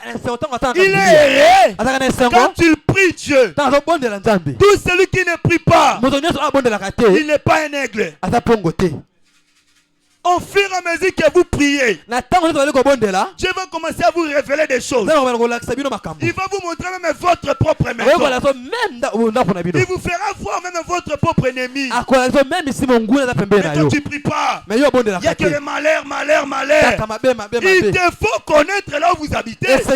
Il est heureux quand il prie Dieu. Tout celui qui ne prie pas, il n'est pas un aigle. Au fur et à mesure que vous priez, Dieu va commencer à vous révéler des choses. Il va vous montrer même votre propre maison. Il vous fera voir même votre propre ennemi. Mais quand tu ne pries pas, il n'y a que le malheur. Il te faut connaître là où vous habitez. Et Dieu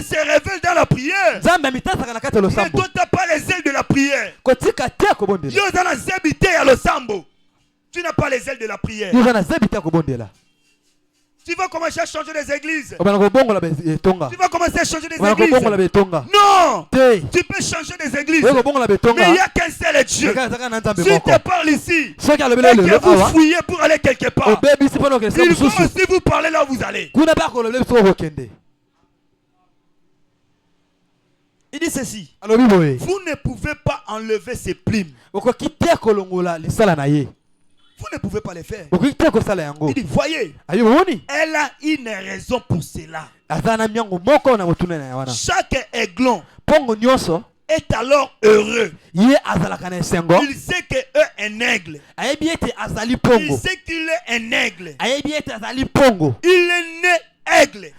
se révèle dans la prière. Mais toi, tu n'as pas les ailes de la prière. Tu n'as pas les ailes de la prière. Tu vas commencer à changer les églises. Tu vas commencer à changer les églises. Non. Tu peux changer les églises. Mais il n'y a qu'un seul Dieu. Si tu parles ici et que vous fouillez pour aller quelque part, il faut aussi vous parler là où vous allez. Il dit ceci. Vous ne pouvez pas enlever ces plumes. Vous ne pouvez pas les faire. Il dit, voyez, elle a une raison pour cela. Chaque aiglon est alors heureux. Il sait que un aigle. Il sait qu'il est un aigle. Il est né aigle.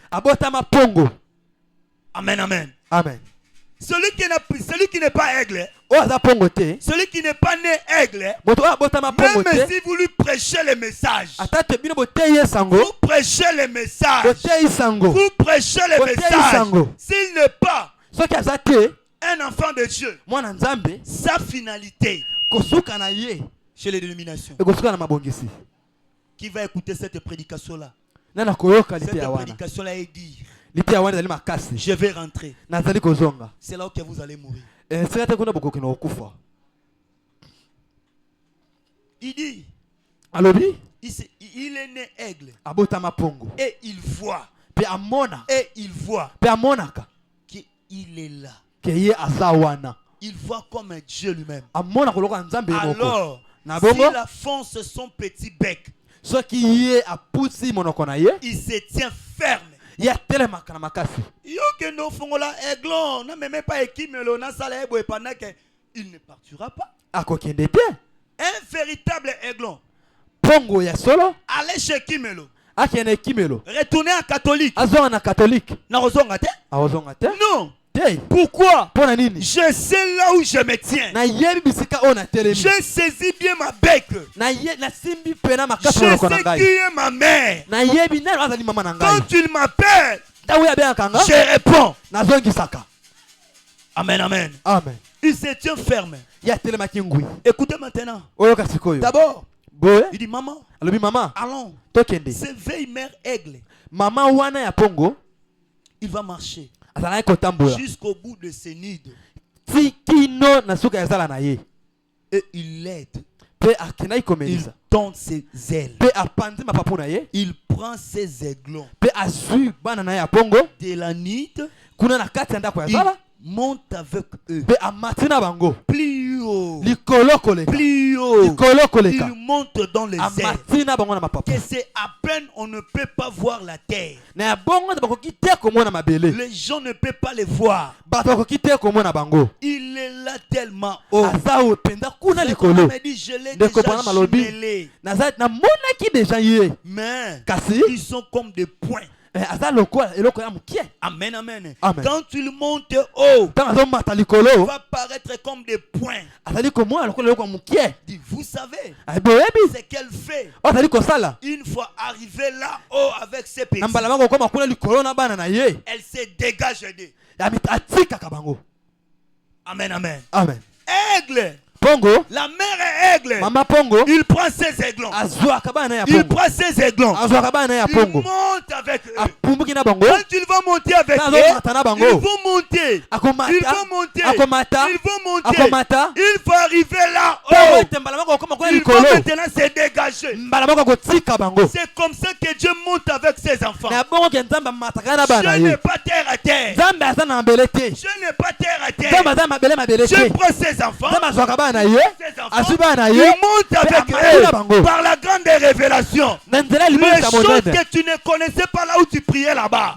Amen, amen. Amen. Celui qui n'est pas aigle, celui qui n'est pas né aigle, même si vous lui prêchez le message, vous prêchez le message, s'il n'est pas un enfant de Dieu, sa finalité, chez les dénominations, qui va écouter cette prédication-là, est dire, je vais rentrer. C'est là où vous allez mourir. Il dit, il est né aigle. Et il voit. Qu'il est là. Il voit comme un Dieu lui-même. Alors, s'il affonce son petit bec, il se tient ferme. Il ne partira pas. Un véritable aiglon. Allez chez Kimelo. Retournez en catholique. Non. Pourquoi? Je sais là où je me tiens. Je saisis bien ma bec. Je sais qui est ma mère. Quand il m'appelle, je réponds. Amen, amen. Il se tient ferme. Écoutez maintenant. D'abord, il dit maman, allons. S'éveille mère aigle. Il va marcher jusqu'au bout de ses nids. Et il l'aide. Il tend ses ailes. Il prend ses aiglons de la nid. Il monte avec eux. Plus haut. Il monte dans les airs. Que c'est à peine on ne peut pas voir la terre. Les gens ne peuvent pas les voir. Il est là tellement haut. Me dit, je l'ai déjà jumelé. Mais ils sont comme des points. Amen, amen. Quand il monte haut, il va paraître comme des points. Vous savez ce qu'elle fait une fois arrivée là-haut avec ses petits. Elle se dégage d'eux. Amen, amen. Aigle. La mère est aigle. Il prend ses aiglons. Il prend ses aiglons. Il monte avec eux. Quand il va monter avec eux, ils vont monter. Il va arriver là-haut. Il va maintenant se dégager. C'est comme ça que Dieu monte avec ses enfants. Je n'ai pas terre à terre. Je n'ai pas terre à terre. Je prends ses enfants. Il monte avec eux par la grande révélation. Les choses que tu ne connaissais pas là où tu prier là-bas.